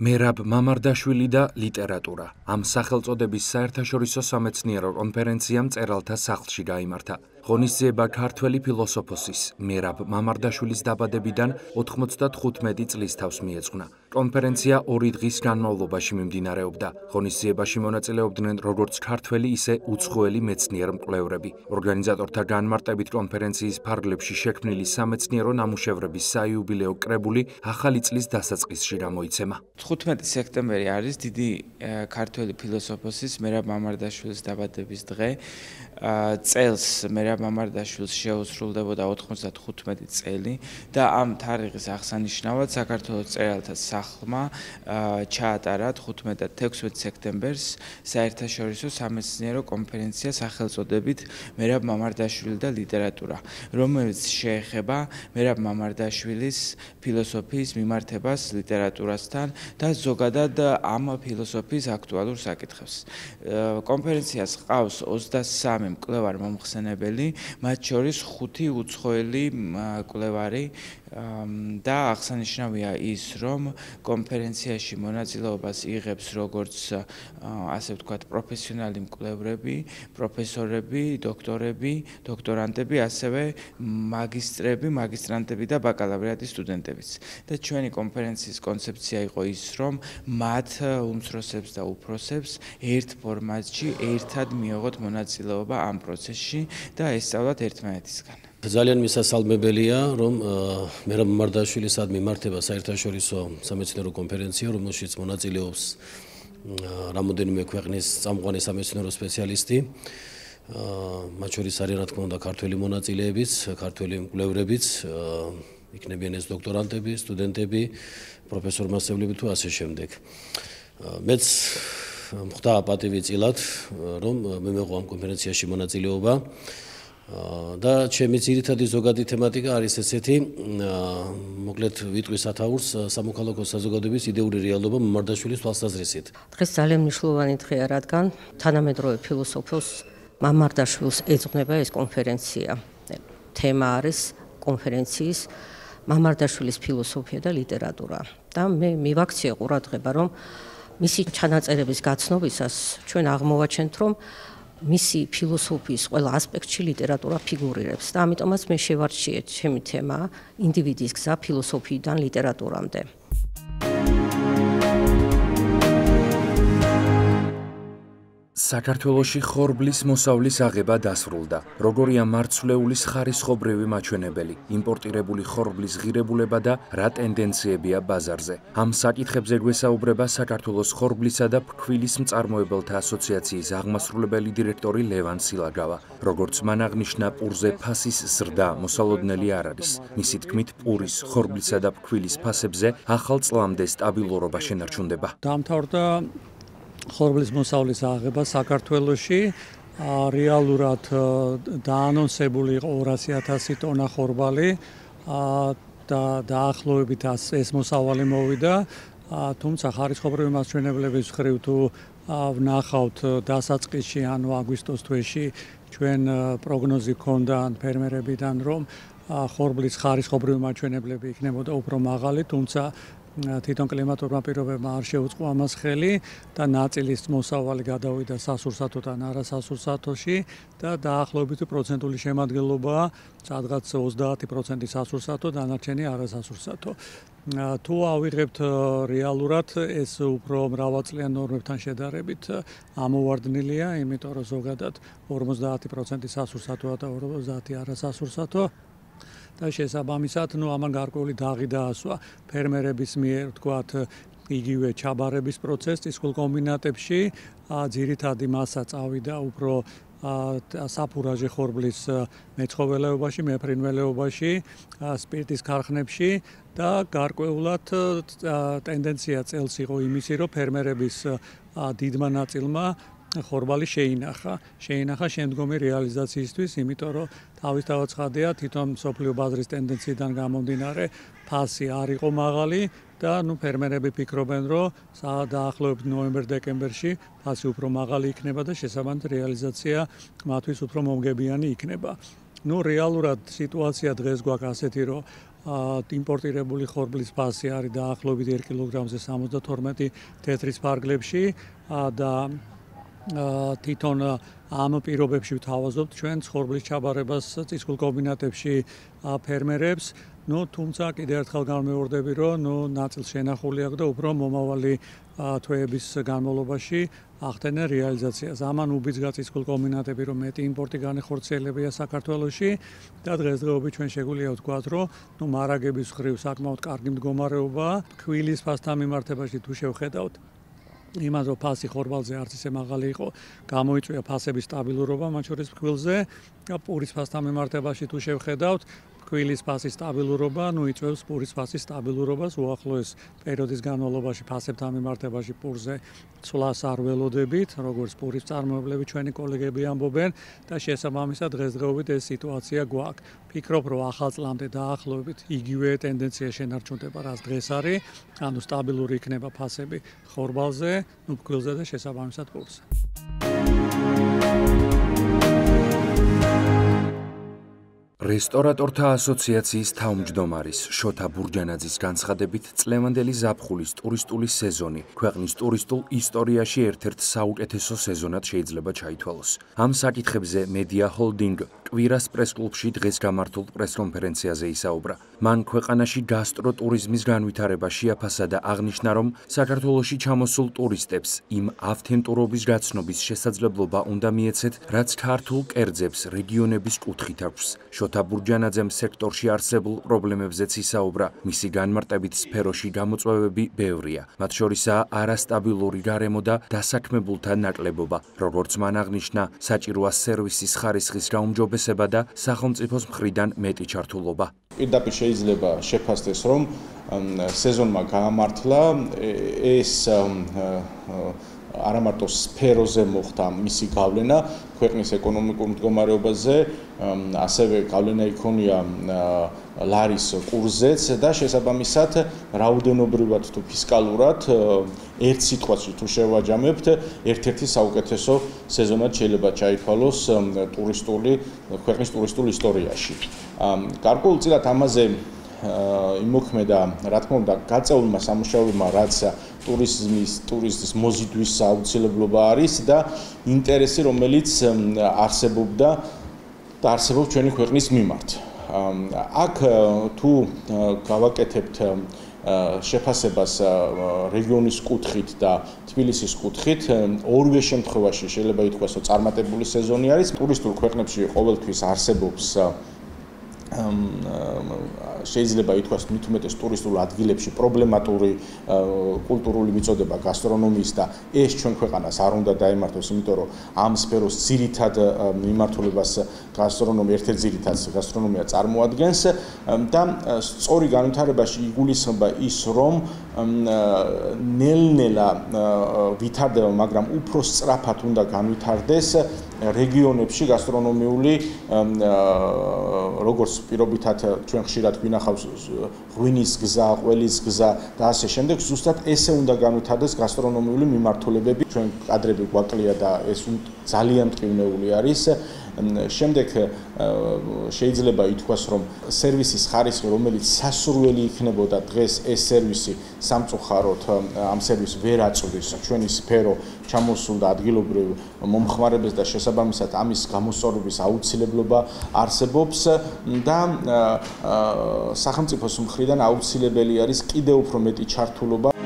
მერაბ მამარდაშვილი და ლიტერატურა. ამ სახელწოდების საერთაშორისო სამეცნიერო კონფერენცია მწერალთა სახლში გაიმართა. ღონისძიება ქართველი ფილოსოფოსის მერაბ მამარდაშვილის დაბადებიდან 95 წლის თავს მიეძღვნა. კონფერენცია 2 დღის განმავლობაში მიმდინარეობდა. ღონისძიებაში მონაწილეობდნენ როგორც ქართველი, ისე უცხოელი მეცნიერ-მკვლევრები. ორგანიზატორთა განმარტებით კონფერენციის ფარგლებში შექმნილი სამეცნიერო ნამუშევრების საიუბილეო კრებული ახალი წლის დასაწყისში გამოიცემა. 15 სექტემბერი არის დიდი ქართველი ფილოსოფოსის მერაბ მამარდაშვილის დაბადების დღე. წელს მერაბ მამარდაშვილს შეუსრულდებოდა 95 წელი და ამ თარიღის აღსანიშნავად საქართველოს მწერალთა სახლმა ჩაატარა 15 და 16 სექტემბერს საერთაშორისო სამეცნიერო კონფერენცია სახელწოდებით მერაბ მამარდაშვილი და ლიტერატურა, რომელიც შეეხება მერაბ მამარდაშვილის ფილოსოფიის მიმართებას ლიტერატურასთან და ზოგადად ამ ფილოსოფიის აქტუალურ საკითხებს. კონფერენციას ჰყავს 23 მკვლევარ მომხსენებელი, მათ შორის 5 უცხოელი მკვლევარი და აღსანიშნავია ის, რომ კონფერენციაში მონაწილეობას იღებს როგორც ასე ვთქვათ პროფესიონალი მკვლევრები, პროფესორები, დოქტორები, დოქტორანტები, ასევე მაგისტრები, მაგისტრანტები და ბაკალავრიატის სტუდენტებიც. და ჩვენი კონფერენციის კონცეფცია იყო ის, რომ მათ უმცროსებს და უფროსებს ერთ ფორმატში ერთად მიიღოთ მონაწილეობა ამ პროცესში და ესწავლათ ერთმანეთისგან. ძალიან მისასალმებელია, რომ მერაბ მამარდაშვილისადმი მიმართება საერთაშორისო სამეცნიერო კონფერენცია, რომელშიც მონაწილეობს რამოდენიმე ქვეყნის წამყვანი სამეცნიერო სპეციალისტი. მათ შორის არის, რა თქმა უნდა, ქართველი მონაწილეებიც, ქართველი მკვლევრებიც, იქნებიან ეს დოქტორანტები, სტუდენტები, პროფესორ-მასწავლებლები თუ ასე შემდეგ. მეც მხვდა პატივი წილად, რომ მე მეღო ამ კონფერენციაში მონაწილეობა და ჩემი ძირითადი ზოგადი თემატიკა არის ესეთი, მოკლედ ვიტყვის სათაურს სამოქალაქო საზოგადოების იდეური რეალობა მამარდაშვილის თვალსაზრისით. დღეს ძალიან მნიშვნელოვანი დღეა, რადგან თანამედროვე ფილოსოფოს მამარდაშვილს ეძღვნება ეს კონფერენცია. თემა არის კონფერენციის მამარდაშვილის ფილოსოფია და ლიტერატურა. და მე მივაქციე ყურადღება, რომ მისი ჩანაწერების გაცნობისას ჩვენ აღმოვაჩენთ, რომ მისი ფილოსოფიის ყველა ასპექტში ლიტერატურა ფიგურირებს და ამიტომაც მე შევარჩიე ჩემი თემა ინდივიდის გზა ფილოსოფიიდან ლიტერატურამდე. საქართველოში ხორბლის მოსავლის აღება დასრულდა. როგორია მარცვლეულის ხარისხობრივი მაჩვენებელი, იმპორტირებული ხორბლის ღირებულება და რა ტენდენციებია ბაზარზე. ამ საკითხებზე გვესაუბრება საქართველოს ხორბლისა და ფქვილის მწარმოებელთა ასოციაციის აღმასრულებელი დირექტორი ლევან სილაგავა. როგორც მან აღნიშნა, პურზე ფასის ზრდა მოსალოდნელი არ არის. მისი თქმით, პურის, ხორბლისა და ფქვილის ფასებზე ახალ წლამდე სტაბილურობა შენარჩუნდება. დაამთავრდა ხორბლის მოსავლის აღება საქართველოში. რეალურად დაანონსებული იყო 200,000 ტონა ხორბალი და დაახლოებით ეს მოსავალი მოვიდა. თუმცა ხარისხობრივი მაჩვენებლების მხრივ თუ ვნახავთ დასაწყისში, ანუ აგვისტოს თვეში ჩვენ პროგნოზი ჰქონდა ფერმერებიდან, რომ ხორბლის ხარისხობრივი მაჩვენებლები იქნებოდა უფრო მაღალი, თუმცა თვითონ კლიმატურმა პირობებმა არ შეუწყო ამას ხელი და ნაწილის მოსავალი გადავიდა სასურსათოდან არასასურსათოში და დაახლოებით პროცენტული შემადგენლობაა სადღაც 30% სასურსათო, დანარჩენი არასასურსათო. თუ ავიღებთ რეალურად, ეს უფრო მრავალწლიან ნორმებთან შედარებით ამოვარდნილია, იმიტომ რომ ზოგადად 50% სასურსათოა და 50% არასასურსათო. და შესაბამისად, ამან გარკვეული დაღი დაასვა ფერმერების მიერ, თქვათ, იგივე ჩაბარების პროცესს წყვილ კომბინატებში, ძირითადი მასა წავიდა უფრო საფურაჟე ხორბლის მეცხოველეობაში, მეფრინველეობაში, სპირტის ქარხნებში და გარკვეულად ტენდენცია წელს იყო იმისი, რომ ფერმერების დიდმა ნაწილმა ხორბალი შეინახა შემდგომი რეალიზაციისთვის, იმიტომ რომ თავისთავად ცხადია, თვითონ მსოფლიო ბაზრის ტენდენციიდან გამომდინარე, ფასი არ იყო მაღალი და ფერმერები ფიქრობენ, რომ დაახლოებით ნოემბერ-დეკემბერში ფასი უფრო მაღალი იქნება და შესაბამისად რეალიზაცია მათთვის უფრო მომგებიანი იქნება. რეალურად სიტუაცია დღეს გვაქვს ასეთი, რომ იმპორტირებული ხორბლის ფასი არის დაახლოებით 1 კილოგრამზე 72 თეთრის ფარგლებში და თვითონ ამ პირობებში ვთავაზობთ ჩვენ ხორბლის ჩაბარებას წისქვილ კომბინატებში ფერმერებს. თუმცა კიდევ ერთხელ განმეორდები, რომ ნაწილს შენახული აქვს და უფრო მომავალი თვეების განმავლობაში ახდენენ რეალიზაციას. ამან უბიძგა წისქვილ კომბინატები, რომ მეტი იმპორტი განეხორციელებია საქართველოში და დღესდღეობით ჩვენ შეგვიძლია ვთქვათ, რომ მარაგების ხრივ საკმაოდ კარგი მდგომარეობაა. ქვილის ფასთან მიმართებაში თუ შევხედავთ იმას, რომ ფასი ხორბალზე არც ისე მაღალი იყო, გამოიწვია ფასების სტაბილურობა, მათ შორის ფქვილზე და პურის ფასთან მიმართებაში თუ შევხედავთ, ფქვილის ფასის სტაბილურობა, იწვევს პურის ფასის სტაბილურობას. უახლოეს პერიოდის განმავლობაში ფასებთან მიმართებაში პურზე ცვლას არ ველოდებით, როგორც პურის წარმოებლები ჩვენი კოლეგები ამბობენ და შესაბამისად დღესდღეობით ეს სიტუაცია გვაქვს. ფიქრობ, რომ ახალ წლამდე დაახლოებით იგივე ტენდენცია შენარჩუნდება, რაც დღეს არის, ანუ სტაბილური იქნება ფასები ხორბალზე, ფქვილზე და შესაბამისად პურზე. რესტორატორთა ასოციაციის თავმჯდომარის შოთა ბურჯანაძის განცხადებით, წლევანდელი ზაფხულის ტურისტული სეზონი ქვეყნის ტურისტულ ისტორიაში ერთ-ერთ საუკეთესო სეზონად შეიძლება ჩაითვალოს. ამ საკითხებზე მედია ჰოლდინგ კვირას პრესკლუბში დღეს გამართულ პრესკონფერენციაზე ისაუბრა. მან ქვეყანაში გასტროტურიზმის განვითარება შეაფასა და აღნიშნა, რომ საქართველოში ჩამოსულ ტურისტებს იმ ავთენტურობის გაცნობის შესაძლებლობა უნდა მიეცეთ, რაც ქართულ კერძებს რეგიონების კუთხით აქვს. შოთა ბურჯანაძემ სექტორში არსებულ პრობლემებზეც ისაუბრა. მისი განმარტებით სფეროში გამოწვევები ბევრია. მათ შორისაა არასტაბილური გარემო და დასაქმებულთა ნაკლებობა. როგორც მან აღნიშნა, საჭიროა სერვისის ხარისხის გაუმჯობესება და სახელმწიფოს მხრიდან მეტი ჩართულობა. პირდაპირ შეიძლება შეფასდეს, რომ სეზონმა გაამართლა ეს არა მარტო სფეროზე მოხდა მისი გავლენა ქვეყნის ეკონომიკურ მდგომარეობაზე, ასევე გავლენა იქონია ლარის კურსზეც და შესაბამისად რაოდენობრივად თუ ფისკალურად ერთ სიტყვაში თუ შევაჯამებთ, ერთ-ერთი საუკეთესო სეზონად შეიძლება ჩაითვალოს ქვეყნის ტურისტულ ისტორიაში. გარკვეულწილად ამაზე იმოქმედა, რა თქმა უნდა, გაწეულმა სამუშაოებმა, რაც ტურიზმის მოზიდვის აუცილებლობა არის და ინტერესი, რომელიც არსებობდა და არსებობს ჩვენი ქვეყნის მიმართ. აქ თუ გავაკეთებთ შეფასებას რეგიონის კუთხით და თბილისის კუთხით, ორივე შემთხვევაში შეიძლება ითქვას, რომ წარმატებული სეზონი არის. ტურისტულ ქვეყნებში ყოველთვის არსებობს შეიძლება ითქვას მით უმეტეს ტურისტულ ადგილებში პრობლემატური კულტურული მიწოდება გასტრონომიის და ეს ჩვენ ქვეყანას არ უნდა დაემართოს, იმიტომ რომ ამ სფეროს ძირითად მიმართულებას ერთ-ერთ ძირითად გასტრონომია წარმოადგენს და სწორი განვითარებაში იგულისხმება ის, რომ ნელ-ნელა ვითარდება, მაგრამ უფრო სწრაფად უნდა განვითარდეს რეგიონებში გასტრონომიული როგორც პირობითად ჩვენ ხშირად გვინახავს ღვინის გზა, ყველის გზა და ასე შემდეგ, ზუსტად ესე უნდა განვითარდეს გასტრონომიული მიმართულებები. ჩვენ კადრები გვაკლია და ეს ძალიან მტკივნეული არის. შემდეგ შეიძლება ითქვას, რომ სერვისის ხარისხი, რომელიც სასურველი იქნებოდა დღეს ეს სერვისი სამწუხაროდ ამ სერვისს ვერ აწვდის ჩვენი სფერო ჩამოსულ და ადგილობრივ მომხმარებელს და შესაბამისად ამის გამოსწორების აუცილებლობა არსებობს და სახელმწიფოს მხრიდან აუცილებელი არის კიდევ უფრო მეტი ჩართულობა